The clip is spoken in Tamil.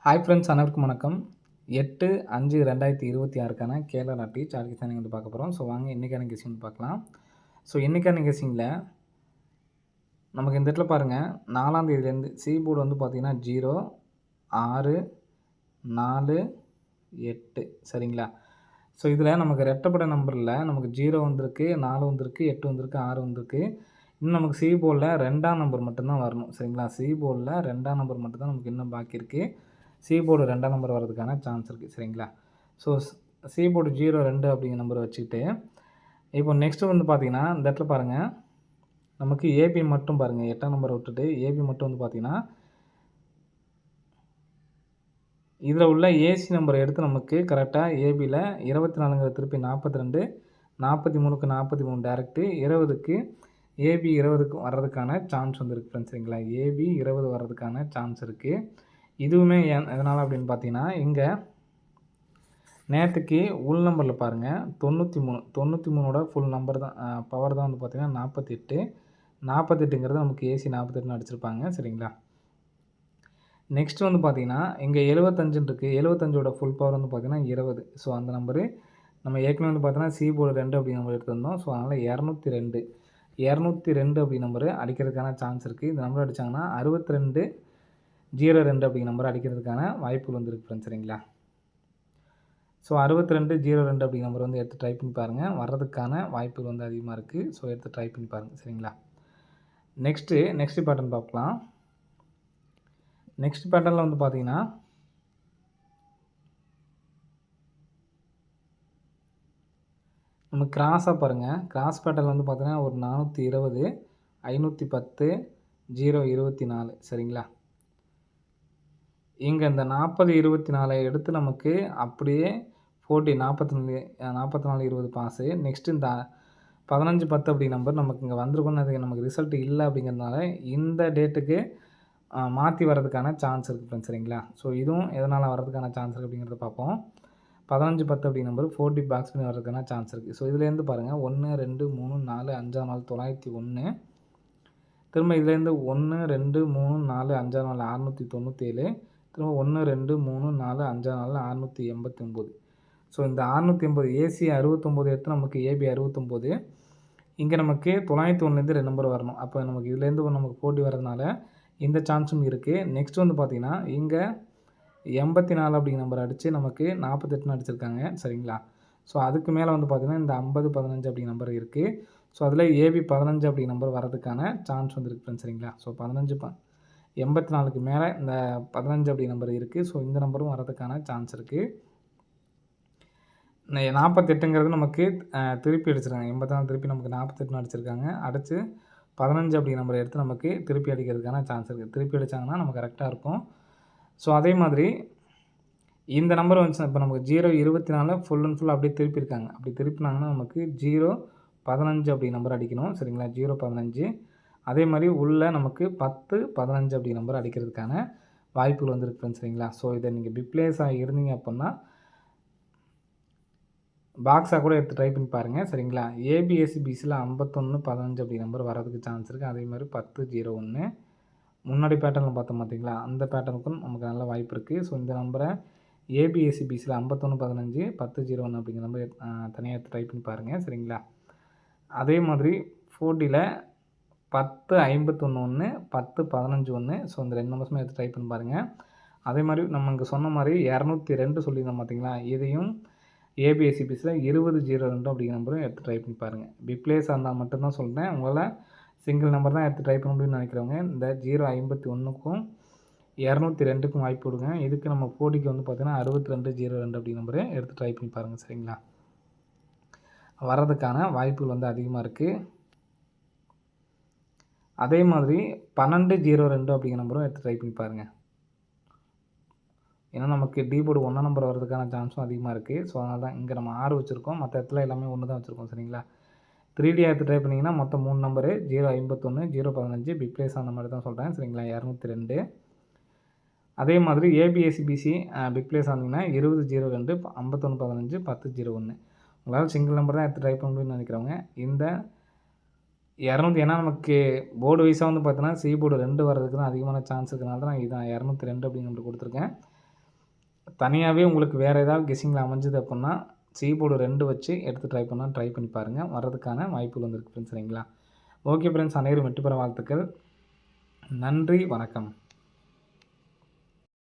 ஹாய் ஃப்ரெண்ட்ஸ், அனைவருக்கும் வணக்கம். 8/5/2026க்கான கேரளா லாட்டரி சார்ட் கெஸ்ஸிங் வந்து பார்க்க போகிறோம். ஸோ வாங்க இன்றைக்கான கெஸ்ஸிங் பார்க்கலாம். ஸோ இன்றைக்கான கெஸ்ஸிங்கில் நமக்கு இந்த இடத்துல பாருங்கள், 4ஆம் தேதியிலேருந்து சி போர்டு வந்து பார்த்திங்கன்னா 0, 6, 4, 8 சரிங்களா. ஸோ இதில் நமக்கு ரெட்டப்படை நம்பரில் நமக்கு 0 வந்திருக்கு, 4 வந்திருக்கு, 8 வந்திருக்கு, 6 வந்திருக்கு. இன்னும் நமக்கு சி போர்டில் 2ஆம் நம்பர் மட்டும்தான் வரணும் சரிங்களா. சி போர்டில் 2ஆம் நம்பர் மட்டும்தான் நமக்கு இன்னும் பாக்கி இருக்குது. சி போர்டு 2ஆம் நம்பர் வரதுக்கான சான்ஸ் இருக்குது சரிங்களா. ஸோ சி போர்டு 0, 2 அப்படிங்கிற நம்பரை வச்சுக்கிட்டு இப்போ நெக்ஸ்ட்டு வந்து பார்த்திங்கன்னா இந்த இடத்துல பாருங்கள், நமக்கு ஏபி மட்டும் பாருங்கள், 8ஆம் நம்பரை விட்டுட்டு ஏபி மட்டும் வந்து பார்த்திங்கன்னா இதில் உள்ள ஏசி நம்பரை எடுத்து நமக்கு கரெக்டாக ஏபியில் 24ங்கிற திருப்பி 42, 43க்கு 43 டேரெக்ட்டு 20க்கு ஏபி 20க்கு வர்றதுக்கான சான்ஸ் வந்து இருக்குது ஃப்ரெண்ட்ஸ் சரிங்களா. ஏபி 20 வர்றதுக்கான சான்ஸ் இருக்குது. இதுவுமே எதனால் அப்படின்னு பார்த்தீங்கன்னா, இங்கே நேற்றுக்கு உள் நம்பரில் பாருங்கள் 93 ஃபுல் நம்பர் தான் பவர் தான் வந்து பார்த்திங்கன்னா 48ங்கிறது நமக்கு ஏசி 48ன்னு அடிச்சிருப்பாங்க சரிங்களா. நெக்ஸ்ட் வந்து பார்த்திங்கன்னா இங்கே 75ன்னு இருக்குது. 75ஓட ஃபுல் பவர் வந்து பார்த்திங்கன்னா 20. ஸோ அந்த நம்பரு நம்ம ஏற்கனவே வந்து பார்த்தோன்னா சி போர்டு 2 அப்படி நம்பர் எடுத்திருந்தோம். ஸோ அதனால் 202 அப்படி நம்பரு அடிக்கிறதுக்கான சான்ஸ் இருக்குது. இந்த நம்பர் அடித்தாங்கன்னா 6202 அப்படிங்கிற நம்பர் அடிக்கிறதுக்கான வாய்ப்புகள் வந்து இருக்குது ஃப்ரெண்ட்ஸ் சரிங்களா. ஸோ 6202 அப்படிங்கிற நம்பர் வந்து எடுத்து ட்ரை பண்ணி பாருங்கள், வர்றதுக்கான வாய்ப்புகள் வந்து அதிகமாக இருக்குது. ஸோ எடுத்து ட்ரை பண்ணி பாருங்கள் சரிங்களா. நெக்ஸ்ட்டு பேட்டர்ன் பார்க்கலாம். நெக்ஸ்ட் பேட்டர்னில் வந்து பார்த்திங்கன்னா நம்ம கிராஸாக பாருங்கள், கிராஸ் பேட்டர்னில் வந்து பார்த்திங்கன்னா ஒரு 420, 510, 024 சரிங்களா. இங்கே இந்த 40, 24 எடுத்து நமக்கு அப்படியே 44, 20 பாஸு. நெக்ஸ்ட்டு இந்த 15, 10 அப்படி நம்பர் நமக்கு இங்கே வந்திருக்குன்னு அது நமக்கு ரிசல்ட் இல்லை அப்படிங்கிறதுனால இந்த டேட்டுக்கு மாற்றி வர்றதுக்கான சான்ஸ் இருக்குது ஃப்ரெண்ட்ஸ் சரிங்களா. ஸோ இதுவும் எதனால் வர்றதுக்கான சான்ஸ் இருக்குது அப்படிங்கிறத பார்ப்போம். 15, 10 அப்படி நம்பர் 4D பாக்ஸ் பண்ணி வர்றதுக்கான சான்ஸ் இருக்குது. ஸோ இதுலேருந்து பாருங்கள் 1, 2, 3, 4, 5 நாள் 901, திரும்ப இதுலேருந்து 1, 2, 3, 4, 5 நாள் 697, திரும்ப 1, 2, 3, 4, 5 நாள் 689. ஸோ இந்த 680 ஏசி 69 எடுத்து நமக்கு ஏபி 69, இங்கே நமக்கு 901லேருந்து 2 நம்பர் வரணும். அப்போ நமக்கு இதுலேருந்து நமக்கு 4D வரதுனால இந்த சான்ஸும் இருக்குது. நெக்ஸ்ட் வந்து பார்த்திங்கன்னா இங்கே 84 அப்படிங்கிற நம்பர் அடித்து நமக்கு 48ன்னு அடிச்சிருக்காங்க சரிங்களா. ஸோ அதுக்கு மேலே வந்து பார்த்திங்கன்னா இந்த 50, 15 அப்படிங்கிற நம்பர் இருக்குது. ஸோ அதில் ஏபி 15 அப்படிங்கிற நம்பர் வரதுக்கான சான்ஸ் வந்து இருக்குது ஃப்ரெண்ட்ஸ் சரிங்களா. ஸோ 84க்கு மேலே இந்த 15 அப்படி நம்பர் இருக்குது. ஸோ இந்த நம்பரும் வரதுக்கான சான்ஸ் இருக்குது. 48ங்கிறது நமக்கு திருப்பி அடிச்சிருக்காங்க, 84 திருப்பி நமக்கு 48ன்னு அடிச்சிருக்காங்க. அடுத்து 15 அப்படி நம்பர் எடுத்து நமக்கு திருப்பி அடிக்கிறதுக்கான சான்ஸ் இருக்குது. திருப்பி அடித்தாங்கன்னா நம்ம கரெக்டாக இருக்கும். ஸோ அதே மாதிரி இந்த நம்பர் வந்துச்சுன்னா இப்போ நமக்கு 024 ஃபுல் அண்ட் ஃபுல் அப்படியே திருப்பியிருக்காங்க. அப்படி திருப்பினாங்கன்னா நமக்கு 015 அப்படி நம்பர் அடிக்கணும் சரிங்களா. 015 அதே மாதிரி உள்ள நமக்கு 10, 15 அப்படி நம்பர் அடிக்கிறதுக்கான வாய்ப்புகள் வந்துருக்கு ஃப்ரெண்ட்ஸ் சரிங்களா. ஸோ இதை நீங்கள் பிப்ளேஸாக இருந்தீங்க அப்படின்னா பாக்ஸாக கூட எடுத்து ட்ரை பண்ணி பாருங்கள் சரிங்களா. ஏபிஎஸ்சிபிசியில் 51, 15 அப்படி நம்பர் வரதுக்கு சான்ஸ் இருக்குது. அதே மாதிரி 10, 01 முன்னாடி பேட்டர்னில் பார்த்தோம் பார்த்தீங்களா, அந்த பேட்டர்னுக்கும் நமக்கு நல்ல வாய்ப்பு இருக்குது. ஸோ இந்த நம்பரை ஏபிஎஸ்சிபிசியில் 51, 15, 10, 01 அப்படிங்கிற நம்பர் தனியாக எடுத்து ட்ரை பண்ணி பாருங்கள் சரிங்களா. அதே மாதிரி 4Dயில் 10, 51, 10, 15, 1. ஸோ இந்த 2 நம்பர்ஸுமே எடுத்து ட்ரை பண்ணி பாருங்கள். அதே மாதிரி நம்ம இங்கே சொன்ன மாதிரி 202 சொல்லியிருந்தோம் பார்த்தீங்களா, இதையும் ஏபிஎஸ்சிபிசியில் 2002 அப்படிங்கிற நம்பரும் எடுத்து ட்ரை பண்ணி பாருங்கள். பிப்ளேஸாக இருந்தால் மட்டும்தான் சொல்கிறேன். உங்களால் சிங்கிள் நம்பர் தான் எடுத்து ட்ரை பண்ண முடியும்னு நினைக்கிறவங்க இந்த 051க்கும் 202க்கும் வாய்ப்பு கொடுங்க. இதுக்கு நம்ம 4Dக்கு வந்து பார்த்திங்கன்னா 6202 அப்படி நம்பரை எடுத்து ட்ரை பண்ணி பாருங்கள் சரிங்களா. வர்றதுக்கான வாய்ப்புகள் வந்து அதிகமாக இருக்குது. அதே மாதிரி 1202 அப்படிங்கிற நம்பரும் எடுத்து ட்ரை பண்ணி பாருங்கள். ஏன்னா நமக்கு டி போர்டு 1ஆம் நம்பர் வரதுக்கான சான்ஸும் அதிகமாக இருக்குது. ஸோ அதனால தான் இங்கே நம்ம 6 வச்சுருக்கோம், மற்ற இடத்துல எல்லாமே 1 தான் வச்சுருக்கோம் சரிங்களா. 3D எடுத்து ட்ரை பண்ணிங்கன்னா மொத்தம் 3 நம்பரு 051, 015 பிப்ளேஸ் அந்த மாதிரி தான் சொல்கிறேன் சரிங்களா. 202 அதே மாதிரி ஏபிஎஸ்சிபிசி பிப்ளேஸ் ஆனீங்கன்னா 2002, 51, 15, 10, 01. உங்களால் சிங்கிள் நம்பர் தான் எடுத்து ட்ரை பண்ண முடியும்னு நினைக்கிறவங்க இந்த 200 ஏன்னா நமக்கு போர்டு வைஸாக வந்து பார்த்தீங்கன்னா சி போர்டு 2 வர்றதுக்கு தான் அதிகமான சான்ஸ் இருக்கிறனால தான் நான் இதான் 202 அப்படிங்கிற நம்பர் கொடுத்துருக்கேன். தனியாவே உங்களுக்கு வேறு ஏதாவது கெஸ்ஸிங்கில அமைஞ்சது அப்புட்ன்னா, சி போர்டு 2 வச்சு எடுத்து ட்ரை பண்ணி பாருங்க. வர்றதுக்கான வாய்ப்புகள் வந்து இருக்கு ஃப்ரெண்ட்ஸ் சரிங்களா? ஓகே ஃப்ரெண்ட்ஸ், அனைவரும் வெற்றி பெற வாழ்த்துக்கள். நன்றி, வணக்கம்.